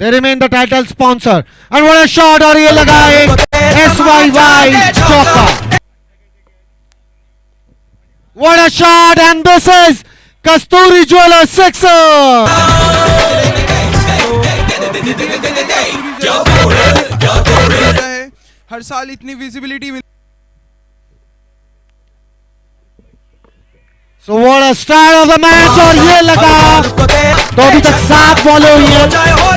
They remain the title sponsor. And what a shot! और ये लगा एक SYY चौका. What a shot! And this is Kasturi Jewelers sixer. हर साल इतनी visibility mill. So what a start of the match और ये लगा. तो अभी तक 7 बॉलें हुई हैं,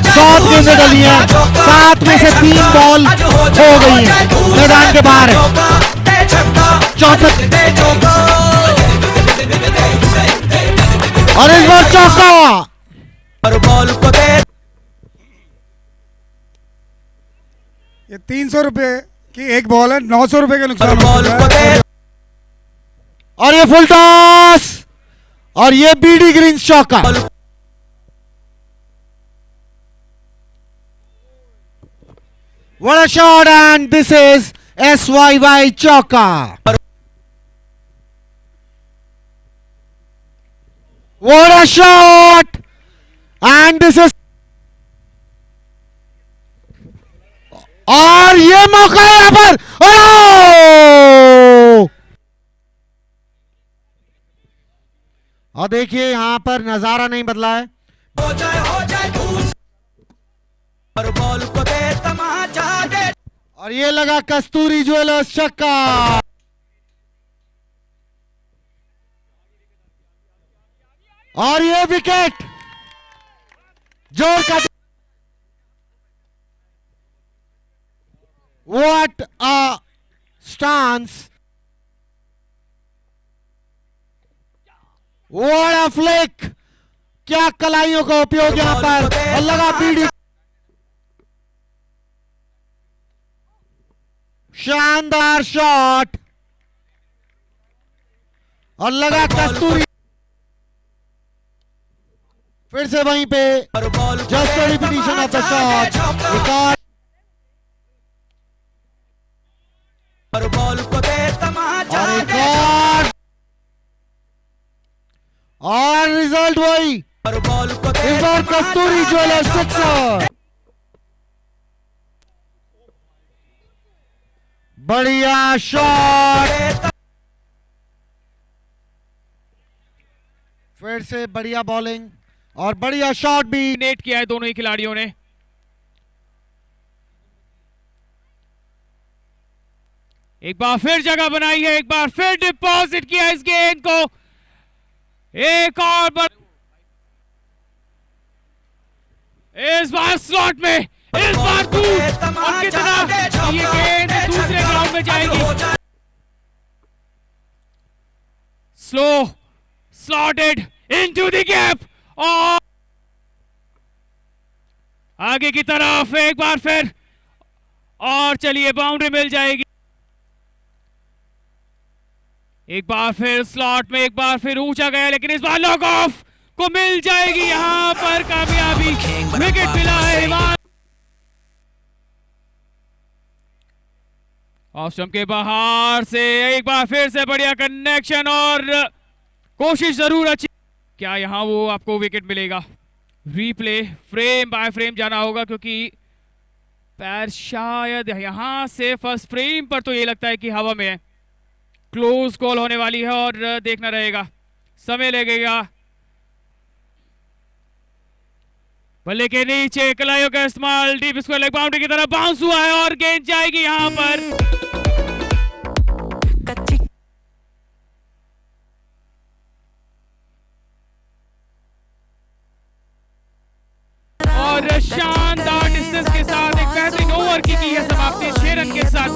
7 गेंदें डली हैं, 7 में से 3 बॉल हो गई हैं, मैदान के बाहर है. चौथा और इस बार चौका. ये 300 रुपए की एक बॉल है, 900 रुपए के नुकसान हो चुका है. और ये फुल टॉस और ये बीडी ग्रीन्स चौका. What a shot and this is SYY chauka. What a shot and this is और ये मौका है यहां पर. और देखिए यहां पर नजारा नहीं बदला है. और ये लगा कस्तूरी ज्वेलर्स छक्का. और ये विकेट जोर का. What a stance. What a flick. क्या कलाइयों का उपयोग यहां पर. और लगा बीडी. शानदार शॉट और लगा कस्तूरी. फिर से वहीं पे just repetition of the shot. और रिजल्ट वही. इस बार कस्तूरी ज्वेलर्स सिक्सर. बढ़िया शॉट. फिर से बढ़िया बॉलिंग और बढ़िया शॉट भी. नेट किया है दोनों ही खिलाड़ियों ने. एक बार फिर जगह बनाई है, एक बार फिर डिपॉजिट किया इस गेंद को. एक और इस बार स्लॉट में, इस बार दूर. और कितना ये गेंद दूसरे ग्राउंड में जाएगी. Slow slotted into the gap और आगे की तरफ एक बार फिर. और चलिए बाउंड्री मिल जाएगी. एक बार फिर स्लॉट में, एक बार फिर ऊंचा गया, लेकिन इस बार लॉक ऑफ को मिल जाएगी. यहां पर कामयाबी, विकेट मिला है. ऑफ स्टंप के बाहर से एक बार फिर से बढ़िया कनेक्शन और कोशिश जरूर अच्छी. क्या यहां वो आपको विकेट मिलेगा? रीप्ले फ्रेम बाय फ्रेम जाना होगा क्योंकि पैर शायद यहां से फर्स्ट फ्रेम पर तो ये लगता है कि हवा में है. क्लोज कॉल होने वाली है और देखना रहेगा, समय लगेगा. बल्ले के नीचे कलाइयों का इस्तेमाल, डीप स्क्वायर लेग बाउंड्री की तरफ बाउंस हुआ है और गेंद जाएगी यहां पर. और शानदार डिस्टेंस के साथ एक बेहतरीन ओवर की है समाप्ति 6 रन के साथ.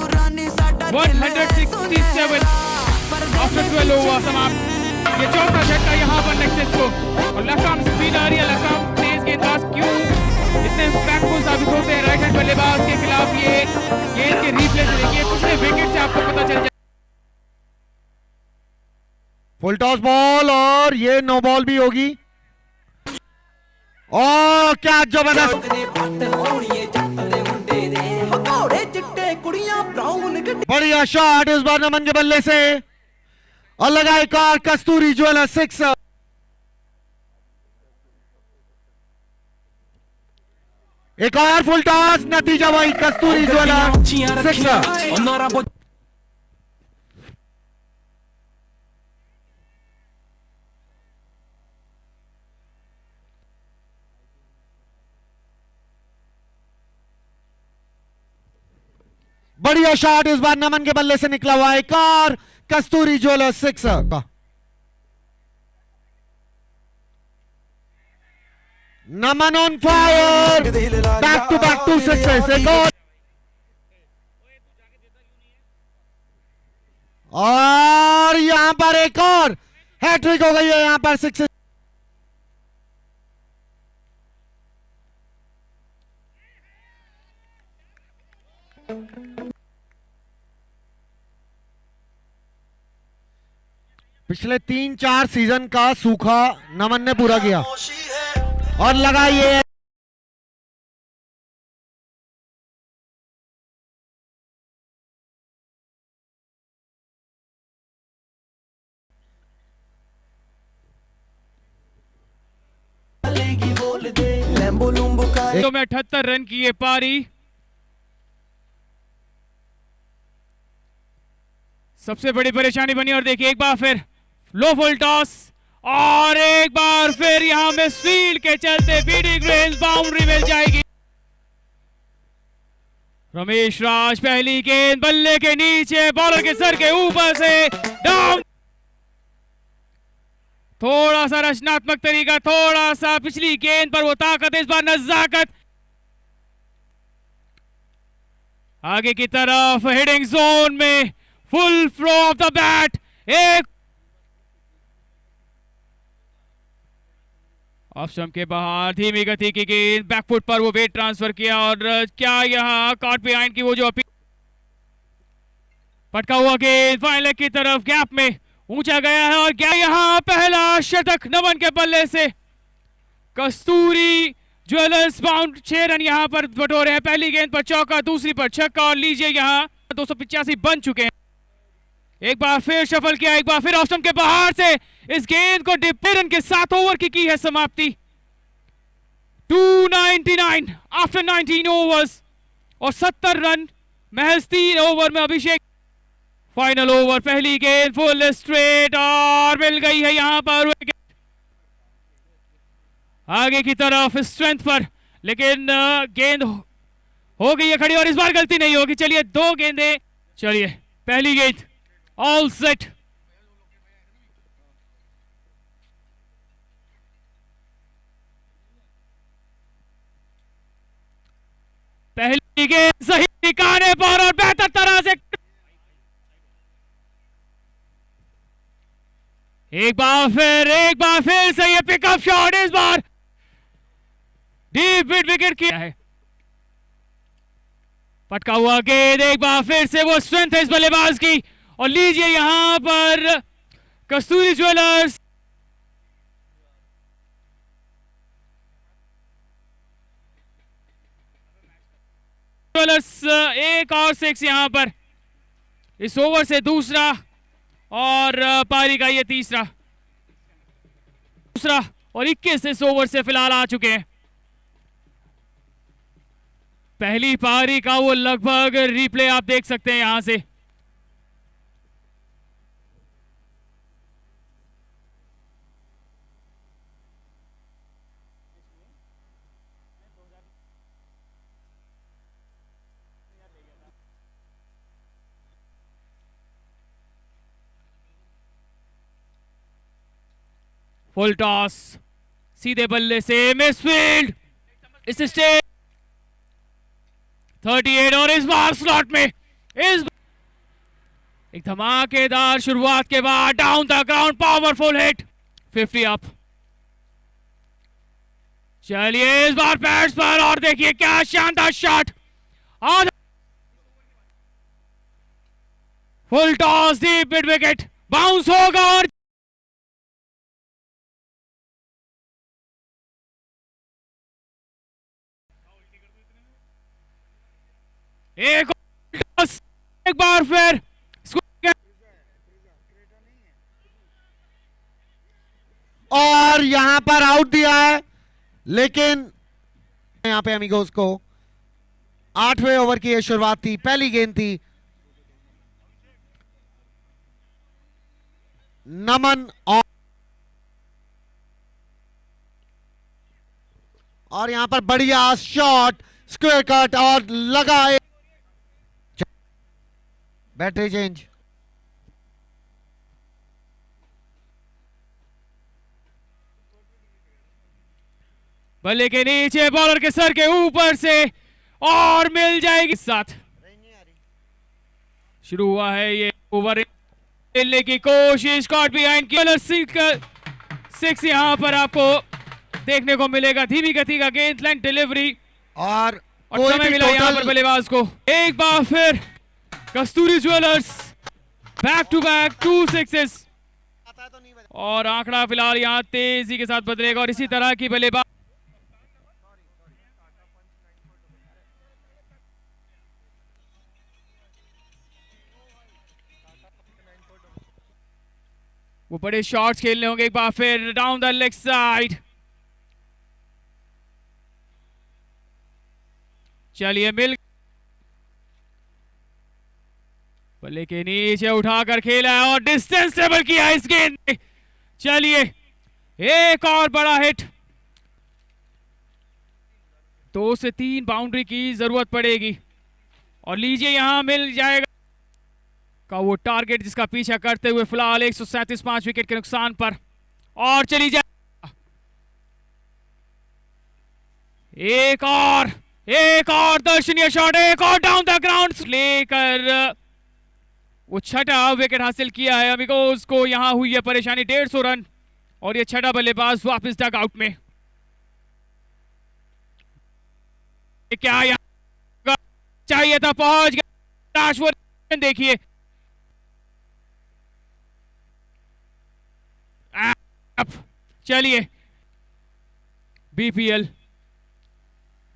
167 आफ्टर 12 ओवर समाप्त. ये चौथा झटका यहाँ पर नेक्सस को. और लेफ्ट आर्म स्पिन आ रही है. लेफ्ट आर्म तेज गेंदबाज क्यों इतने इम्पैक्टफुल साबित होते हैं राइट हैंड बल्लेबाज के खिलाफ. ये गेंद के रिप्ले से देखिए, पिछले विकेट से आपको पता चल जाए. फुल टॉस बॉल और ये नो बॉल भी होगी. और क्या जबरदस्त. बढ़िया शॉट इस बार नमन के बल्ले से और लगा एक और कस्तूरी ज्वेलर्स सिक्सर. एक और फुल टॉस, नतीजा वही, कस्तूरी ज्वेलर सिक्सर। बढ़िया शॉट इस बार नमन के बल्ले से निकला हुआ, एक और Kasturi jeweller sixer. Naman on fire, back to sixes, एक और यहां पर एक और हैट्रिक हो गई है यहां पर सिक्सेस। पिछले 3-4 सीजन का सूखा नमन ने पूरा किया और लगा ये तो में 78 रन की ये पारी। सबसे बड़ी परेशानी बनी और देखिए एक बार फिर लो फुल टॉस और एक बार फिर यहां में फील्ड के चलते बीडी ग्रेन्स बाउंड्री मिल जाएगी। रमेश राज पहली गेंद बल्ले के नीचे, बॉलर के सर के ऊपर से डाउन। थोड़ा सा रचनात्मक तरीका, थोड़ा सा पिछली गेंद पर वो ताकत, इस बार नजाकत। आगे की तरफ हिटिंग जोन में full flow of the bat, एक ऑफ स्टंप के बाहर धीमी गति की गेंद, बैकफुट पर वो वेट ट्रांसफर किया और क्या यहां कॉट बिहाइंड की वो जो अपील, पटका हुआ गेंद फाइन लेग की तरफ गैप में ऊंचा गया है और क्या यहां पहला शतक नमन के बल्ले से। कस्तूरी ज्वेलर्स बाउंड 6 रन यहां पर बटोरे हैं। पहली गेंद पर चौका, दूसरी पर छक्का और लीजिए यहां 285 बन चुके हैं। एक बार फिर शफल किया, एक बार फिर ऑफ स्टंप के बाहर से इस गेंद को डिपेरन के 7 ओवर की है समाप्ति। 299 आफ्टर 19 ओवर्स और 70 रन महज 3 ओवर में। अभिषेक फाइनल ओवर, पहली गेंद फुल स्ट्रेट और मिल गई है यहां पर विकेट आगे की तरफ स्ट्रेंथ पर, लेकिन गेंद हो गई है खड़ी और इस बार गलती नहीं होगी। चलिए 2 गेंदें, चलिए पहली गेंद ऑल सेट, पहली गेंद सही ठिकाने पर और बेहतर तरह से एक बार फिर से ये पिकअप शॉट, इस बार डीप मिड विकेट किया है। पटका हुआ गेंद, एक बार फिर से वो स्ट्रेंथ है इस बल्लेबाज की और लीजिए यहां पर कस्तूरी ज्वेलर्स एक और 6 यहां पर इस ओवर से दूसरा और पारी का ये तीसरा और 21 इस ओवर से फिलहाल आ चुके हैं। पहली पारी का वो लगभग रिप्ले आप देख सकते हैं यहां से। फुल टॉस सीधे बल्ले से मिसफील्ड, इस स्टेज 38 और इस बार स्लॉट में एक धमाकेदार शुरुआत के बाद down the ground powerful hit 50 up. चलिए इस बार पैड्स पर और देखिए क्या शानदार shot, full toss deep mid wicket bounce होगा और एक बार फिर और यहां पर आउट दिया है, लेकिन यहाँ पे अमीगोस को 8वें ओवर की ये शुरुआत थी, पहली गेंद थी। नमन और यहां पर बढ़िया शॉट, स्क्वायर कट और लगाए। Battery change. बल्ले के नीचे, बॉलर के सर के ऊपर से और मिल जाएगी। साथ शुरू हुआ है ये ओवर, खेलने की कोशिश, कॉट बिहाइंड की 6 यहां पर आपको देखने को मिलेगा। धीमी गति का गेंद, लेंथ डिलीवरी और समय मिला यहां पर बल्लेबाज को। एक बार फिर Kasturi jewellers back to back 2 6s और आंकड़ा फिलहाल यहां तेजी के साथ बदलेगा और इसी तरह की बल्लेबाज वो बड़े शॉट्स खेलने होंगे। एक बार फिर डाउन द लेग साइड, चलिए मिल, बल्ले के नीचे उठाकर खेला है और डिस्टेंस टेबल किया इस गेंद में। चलिए एक और बड़ा हिट, 2 से 3 बाउंड्री की जरूरत पड़ेगी और लीजिए यहां मिल जाएगा का वो टारगेट जिसका पीछा करते हुए फिलहाल 137 5 विकेट के नुकसान पर। और चली जाए एक और दर्शनीय शॉट, एक और डाउन द ग्राउंड लेकर वो छठा विकेट हासिल किया है। अमीगोस को यहां हुई है परेशानी, 150 रन और ये छठा बल्लेबाज वापस डग आउट में। क्या यहां चाहिए था, पहुंच गया। देखिए चलिए बीपीएल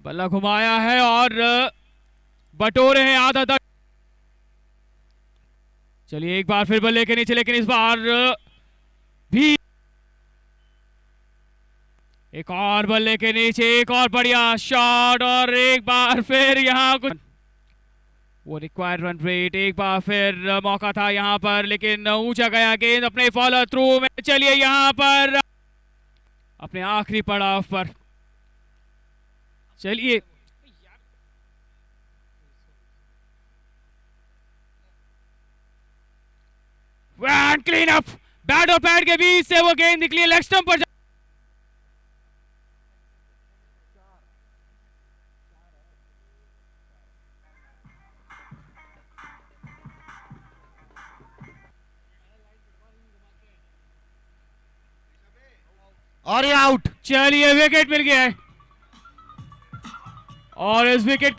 बल्ला घुमाया है और बटोरे हैं आधा तक। चलिए एक बार फिर बल्ले के नीचे, लेकिन इस बार भी एक और बल्ले के नीचे, एक और बढ़िया शॉट और एक बार फिर यहां कुछ वो रिक्वायर्ड रन रेट। एक बार फिर मौका था यहां पर, लेकिन ऊंचा गया गेंद अपने फॉलो थ्रू में। चलिए यहां पर अपने आखिरी पड़ाव पर, चलिए क्लीन अप, बैट और पैड के बीच से वो गेंद निकली लेग स्टंप पर। और ये आउट। चलिए विकेट मिल गया है और इस विकेट